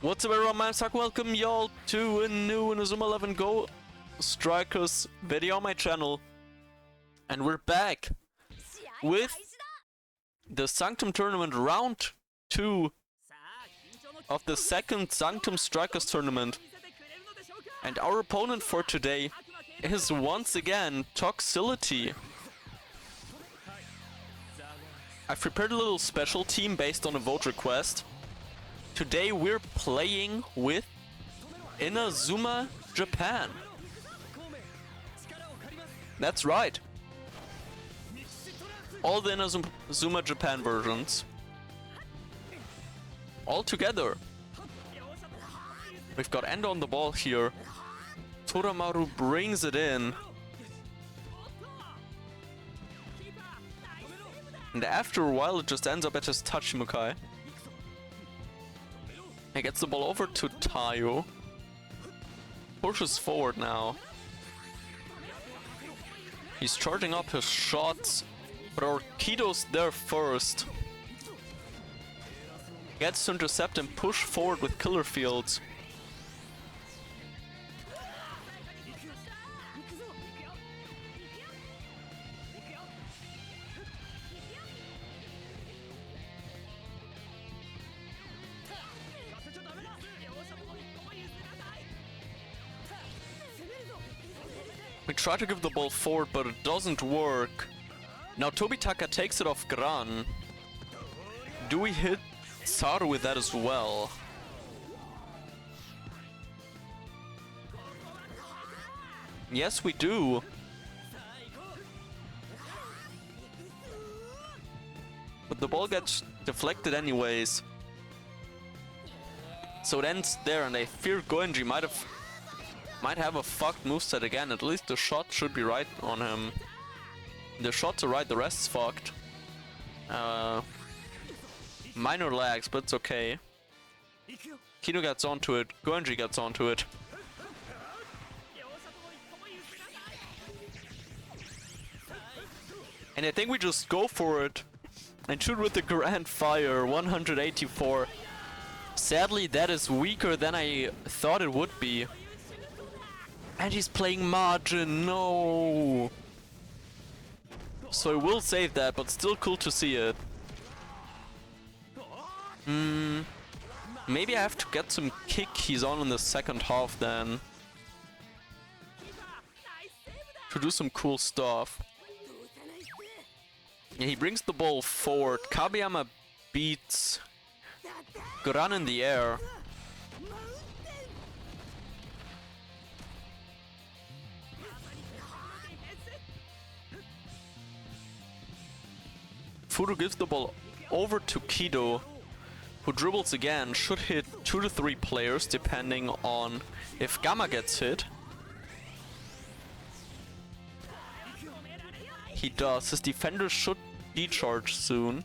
What's up everyone, I'm Haku. Welcome y'all to a new Inazuma 11 Go Strikers video on my channel. And we're back with the Sanctum tournament, round 2 of the second Sanctum Strikers tournament. And our opponent for today is once again Txility. I've prepared a little special team based on a vote request. Today we're playing with Inazuma Japan. That's right. All the Inazuma Japan versions. All together. We've got Endo on the ball here. Toramaru brings it in. And after a while it just ends up at his Tachimukai. He gets the ball over to Tayo. Pushes forward now. He's charging up his shots, but our Kido's there first. Gets to intercept and push forward with killer fields. We try to give the ball forward, but it doesn't work. Now Tobitaka takes it off Gran. Do we hit Saru with that as well? Yes, we do. But the ball gets deflected anyways. So it ends there, and I fear Goenji might have a fucked moveset again. At least the shot should be right on him. The shots are right, the rest's fucked. Minor lags, but it's okay. Kido gets onto it, Goenji gets onto it. And I think we just go for it and shoot with the Grand Fire, 184. Sadly, that is weaker than I thought it would be. And he's playing margin, no! So I will save that, but still cool to see it. Maybe I have to get some kick he's on in the second half then. To do some cool stuff. Yeah, he brings the ball forward. Kabiyama beats Gran in the air. Furu gives the ball over to Kido, who dribbles again, should hit 2 to 3 players depending on if Gamma gets hit. He does. His defenders should decharge soon.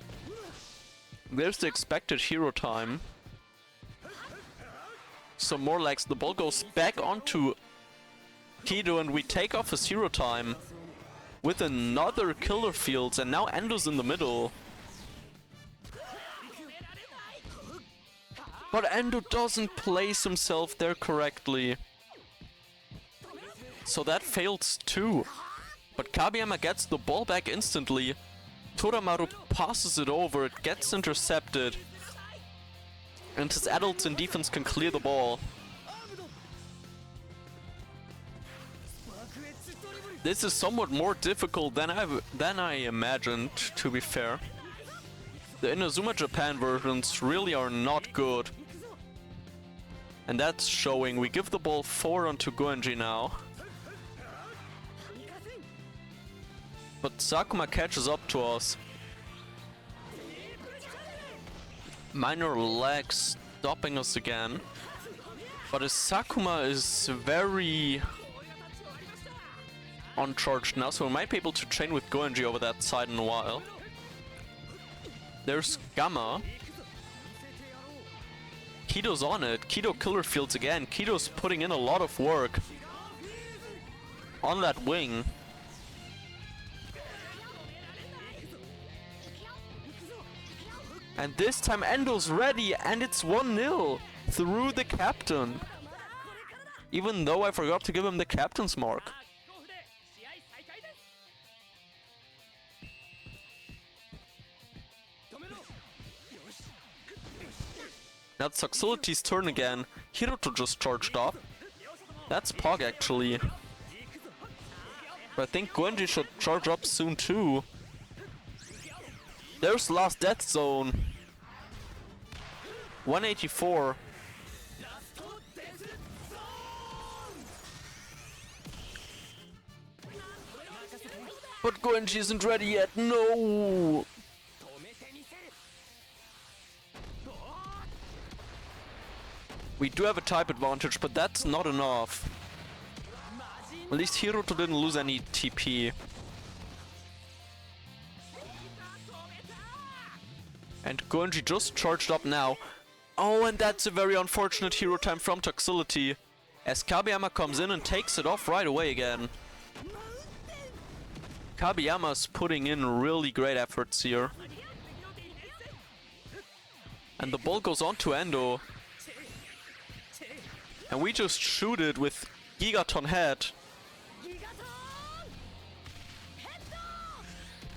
There's the expected hero time. Some more legs. The ball goes back onto Kido and we take off his hero time with another killer fields, and now Endo's in the middle. But Endo doesn't place himself there correctly. So that fails too. But Kabiyama gets the ball back instantly. Toramaru passes it over, it gets intercepted. And his adults in defense can clear the ball. This is somewhat more difficult than I imagined, to be fair. The Inazuma Japan versions really are not good. And that's showing. We give the ball forward onto Goenji now. But Sakuma catches up to us. Minor lag stopping us again. But his Sakuma is very uncharged now, so we might be able to chain with Goenji over that side in a while. There's Gamma. Kido's on it. Kido killer fields again. Kido's putting in a lot of work on that wing. And this time Endo's ready, and it's 1-0 through the captain. Even though I forgot to give him the captain's mark. Now it's Txility's turn again. Hiroto just charged up. That's Pog actually. But I think Goenji should charge up soon too. There's last death zone. 184. But Goenji isn't ready yet. No. We do have a type advantage, but that's not enough. At least Hiroto didn't lose any TP. And Goenji just charged up now. Oh, and that's a very unfortunate hero time from Txility, as Kabiyama comes in and takes it off right away again. Kabiyama's putting in really great efforts here. And the ball goes on to Endo. And we just shoot it with Gigaton Head.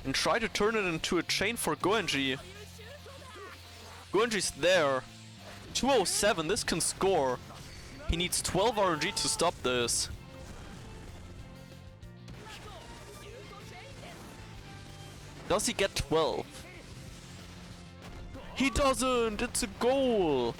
And try to turn it into a chain for Goenji. Goenji's there. 207, this can score. He needs 12 RNG to stop this. Does he get 12? He doesn't! It's a goal!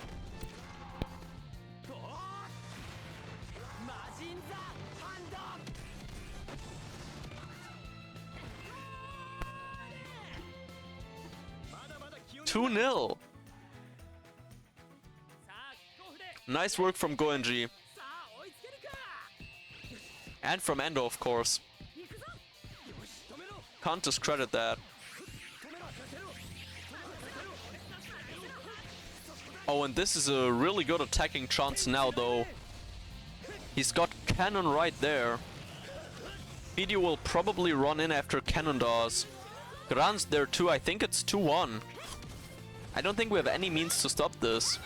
(2-0). Nice work from Goenji. And from Endo, of course. Can't discredit that. Oh, and this is a really good attacking chance now, though. He's got Cannon right there. Video will probably run in after Cannon does. Gran's there too, I think it's 2-1. I don't think we have any means to stop this.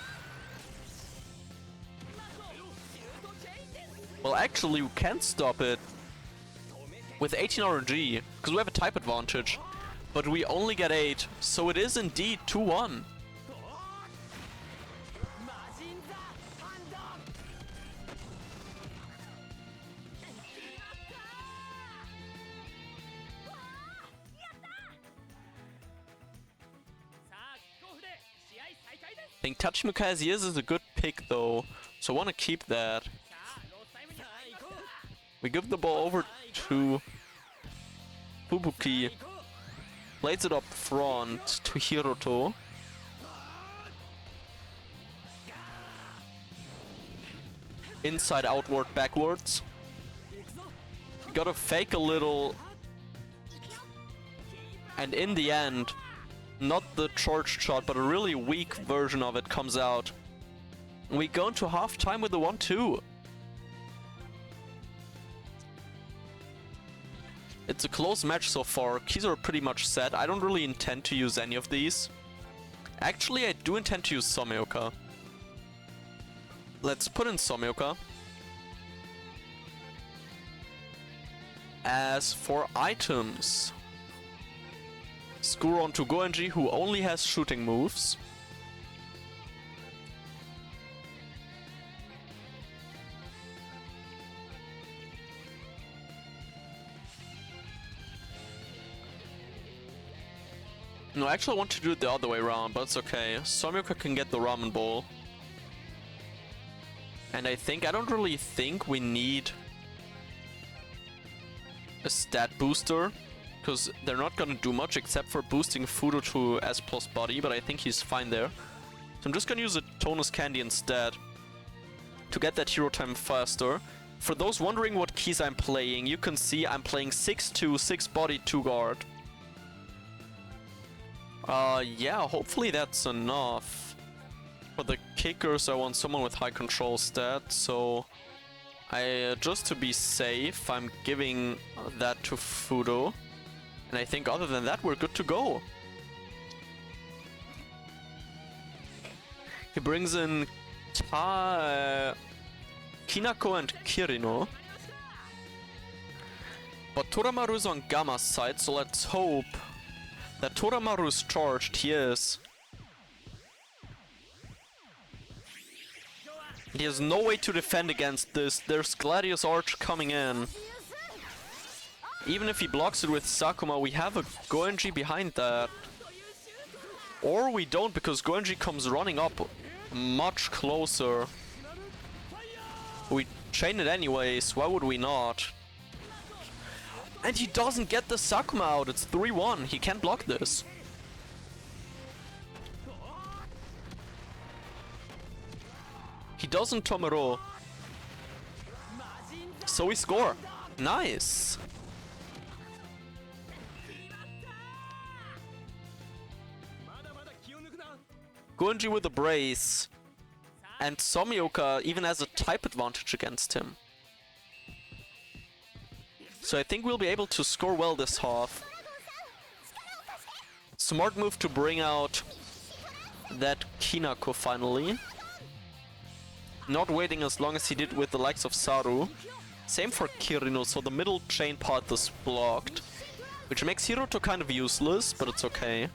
Well, actually, we can stop it with 18 RNG, because we have a type advantage. But we only get 8, so it is indeed 2-1. I think Tachimika as he is a good pick though, so I want to keep that. We give the ball over to Fubuki, plays it up front to Hiroto. Inside, outward, backwards. Gotta fake a little, and in the end, not the charged shot, but a really weak version of it comes out. We go into half-time with the 1-2. It's a close match so far. Keys are pretty much set. I don't really intend to use any of these. Actually, I do intend to use Somioka. Let's put in Somioka. As for items, Skuro onto Goenji, who only has shooting moves. No, actually I want to do it the other way around, but it's okay. Somioka can get the ramen bowl. And I don't really think we need a stat booster, because they're not gonna do much except for boosting Fudo to S+ body, but I think he's fine there. So I'm just gonna use a tonus candy instead to get that hero time faster. For those wondering what keys I'm playing, you can see I'm playing 6-2, 6 body, 2 guard. Yeah, hopefully that's enough. For the kickers, I want someone with high control stat, so just to be safe, I'm giving that to Fudo. And I think other than that, we're good to go. He brings in Kinako and Kirino. But Toramaru's on Gamma's side, so let's hope that Toramaru's charged. He is. He has no way to defend against this. There's Gladius Arch coming in. Even if he blocks it with Sakuma, we have a Goenji behind that. Or we don't, because Goenji comes running up much closer. We chain it anyways, why would we not? And he doesn't get the Sakuma out, it's 3-1, he can't block this. He doesn't Tomero. So we score. Nice. Goenji with a brace. And Somioka even has a type advantage against him. So I think we'll be able to score well this half. Smart move to bring out that Kinako finally. Not waiting as long as he did with the likes of Saru. Same for Kirino, so the middle chain part is blocked. Which makes Hiroto kind of useless, but it's okay.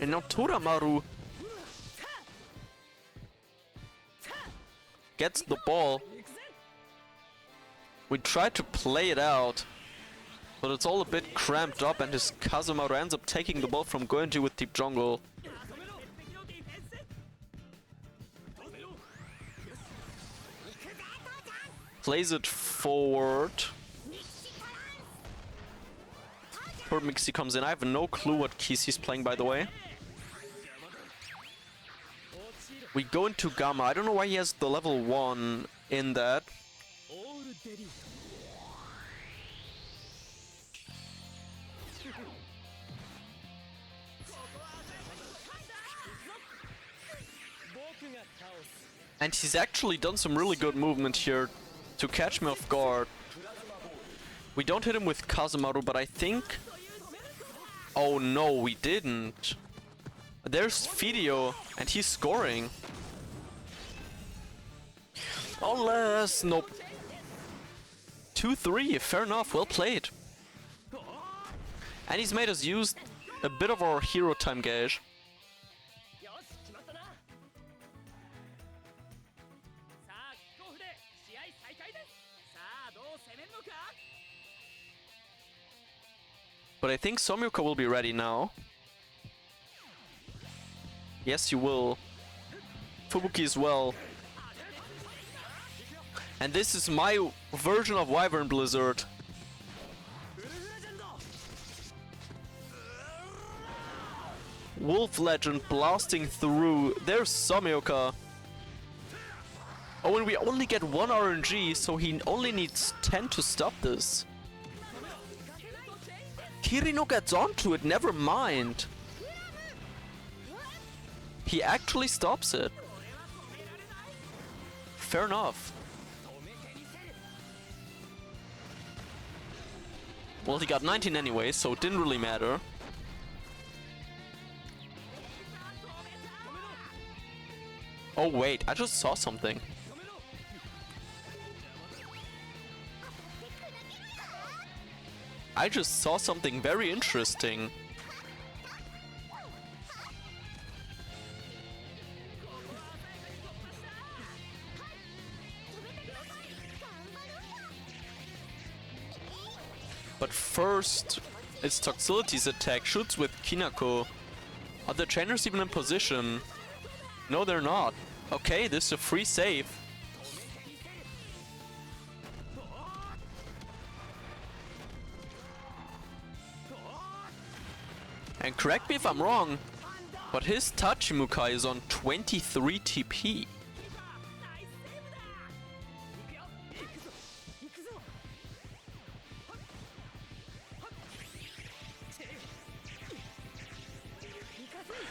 And now Toramaru gets the ball. We try to play it out, but it's all a bit cramped up and his Kazemaru ends up taking the ball from Goenji with deep jungle. Plays it forward. Poor Mixie comes in. I have no clue what keys he's playing, by the way. We go into Gamma. I don't know why he has the level 1 in that. And he's actually done some really good movement here to catch me off guard. We don't hit him with Kazemaru, but I think... Oh no, we didn't. There's Fidio, and he's scoring. Unless... Nope. 2-3, fair enough, well played. And he's made us use a bit of our hero time gauge. But I think Somioka will be ready now. Yes, you will. Fubuki as well. And this is my version of Wyvern Blizzard. Wolf Legend blasting through. There's Somioka. Oh, and we only get 1 RNG, so he only needs 10 to stop this. Kirino gets onto it, never mind. He actually stops it. Fair enough. Well, he got 19 anyway, so it didn't really matter. Oh wait, I just saw something. I just saw something very interesting. But first, it's Txility's attack. Shoots with Kinako. Are the trainers even in position? No, they're not. Okay, this is a free save. And correct me if I'm wrong, but his Tachimukai is on 23 TP.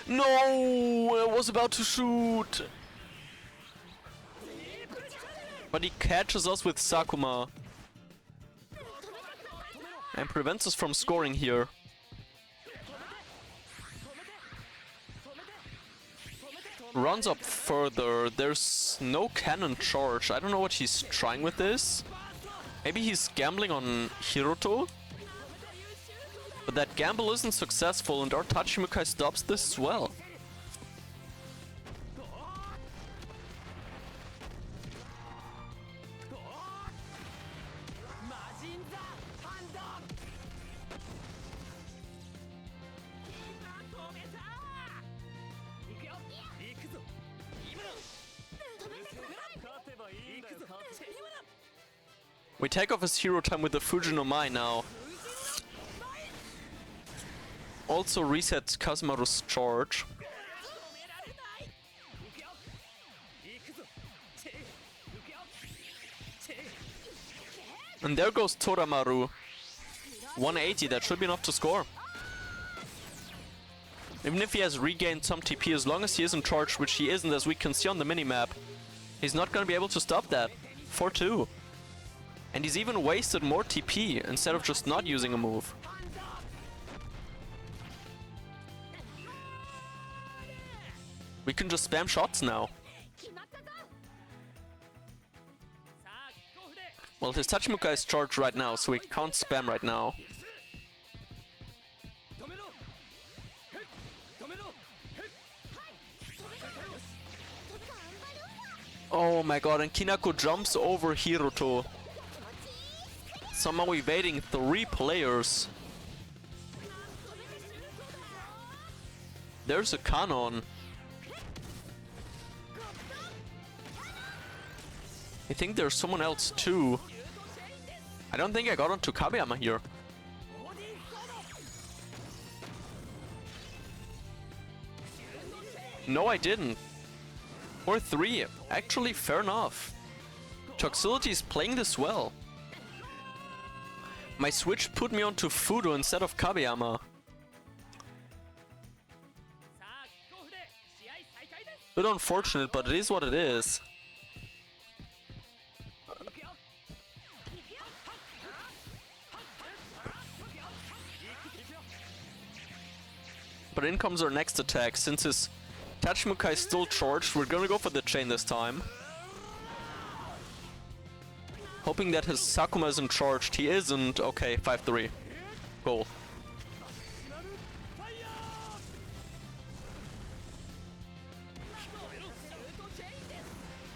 No, I was about to shoot. But he catches us with Sakuma. And prevents us from scoring here. runs up further. There's no cannon charge. I don't know what he's trying with this. Maybe he's gambling on Hiroto? But that gamble isn't successful and our Tachimukai stops this as well. We take off his hero time with the Fuji no Mai now. Also resets Kazumaru's charge. And there goes Toramaru. 180, that should be enough to score. Even if he has regained some TP, as long as he isn't charged, which he isn't as we can see on the minimap, he's not gonna be able to stop that. 4-2. And he's even wasted more TP instead of just not using a move. We can just spam shots now. Well, his Tachimukai is charged right now, so we can't spam right now. Oh my god, and Kinako jumps over Hiroto. Somehow evading 3 players. There's a cannon. I think there's someone else too. I don't think I got onto Kabeyama here. No, I didn't. Or 3. Actually, fair enough. Txility is playing this well. My switch put me onto Fudo instead of Kabeyama. Bit unfortunate, but it is what it is. But in comes our next attack. Since his Tachimukai is still charged, we're gonna go for the chain this time. Hoping that his Sakuma isn't charged. He isn't. Okay, 5-3. Goal.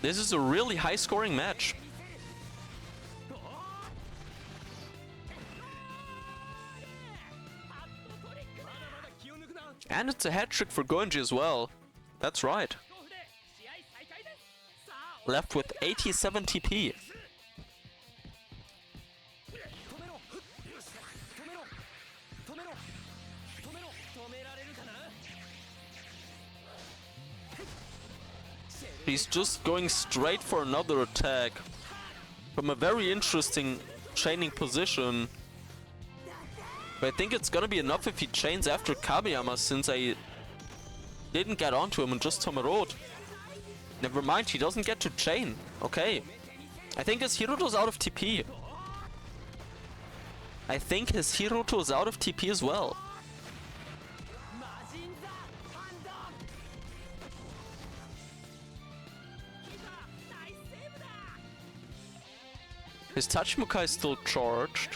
This is a really high scoring match. And it's a hat trick for Gonji as well. That's right. Left with 87 TP. He's just going straight for another attack from a very interesting chaining position. But I think it's gonna be enough if he chains after Kabeyama, since I didn't get onto him and just Tomarot. Never mind, he doesn't get to chain. Okay. I think his Hiroto's out of TP. I think his Hiroto is out of TP as well. His Tachimukai is still charged,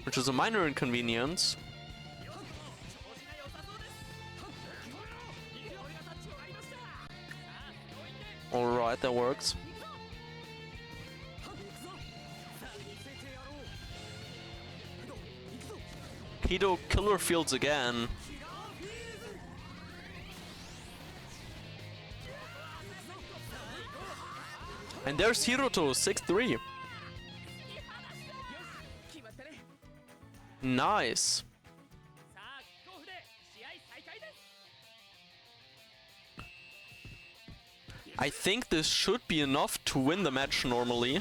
which is a minor inconvenience. Alright, that works. Kido killer fields again. And there's Hiroto, 6-3. Nice. I think this should be enough to win the match normally.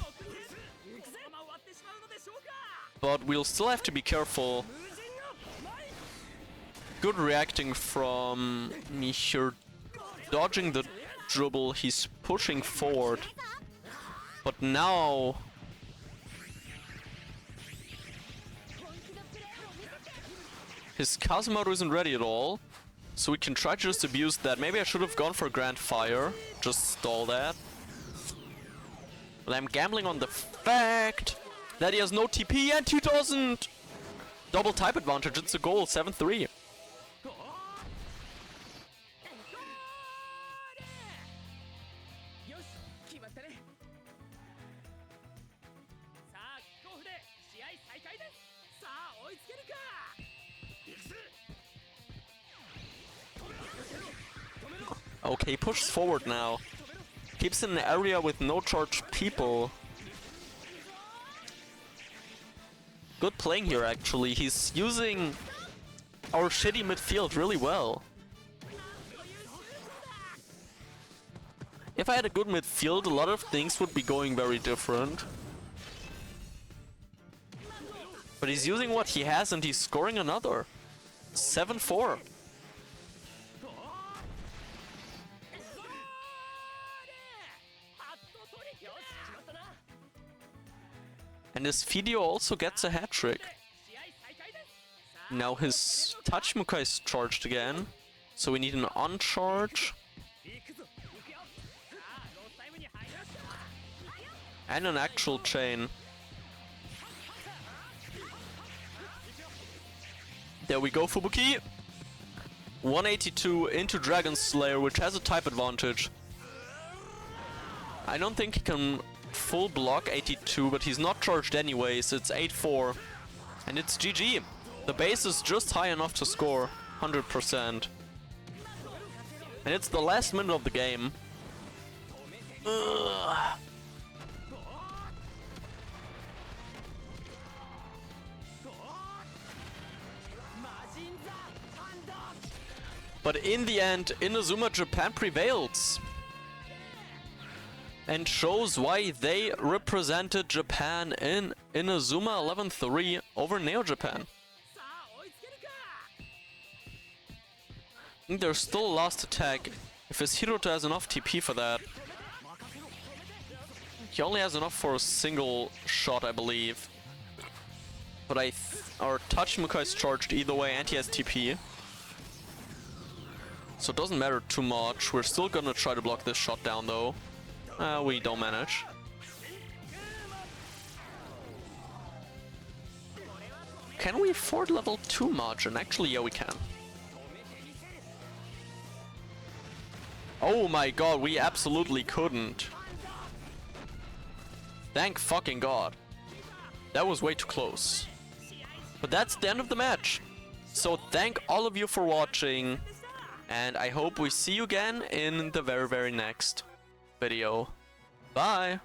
But we'll still have to be careful. Good reacting from Michir. Dodging the dribble, he's pushing forward. But now... His Kazemaru isn't ready at all. So we can try to just abuse that. Maybe I should have gone for Grand Fire. Just stall that. But I'm gambling on the fact that he has no TP and he doesn't! Double type advantage, it's a goal, 7-3. Okay, he pushes forward now. Keeps in an area with no charged people. Good playing here, actually. He's using our shitty midfield really well. If I had a good midfield, a lot of things would be going very different. But he's using what he has and he's scoring another. 7-4. And his Fidio also gets a hat-trick. Now his Tachmuka is charged again. So we need an on-charge. And an actual chain. There we go, Fubuki. 182 into Dragon Slayer, which has a type advantage. I don't think he can full block 82, but he's not charged anyways. It's 8-4. And it's GG. The base is just high enough to score 100%. And it's the last minute of the game. Ugh. But in the end, Inazuma Japan prevails. And shows why they represented Japan in Inazuma 11-3 over Neo Japan. I think there's still a last attack. If his Hiruto has enough TP for that. He only has enough for a single shot, I believe. But our Tachmuka is charged either way and he has TP. So it doesn't matter too much. We're still gonna try to block this shot down though. We don't manage. Can we afford level 2 margin? Actually, yeah, we can. Oh my god, we absolutely couldn't. Thank fucking god. That was way too close. But that's the end of the match. So thank all of you for watching. And I hope we see you again in the very next video. Bye!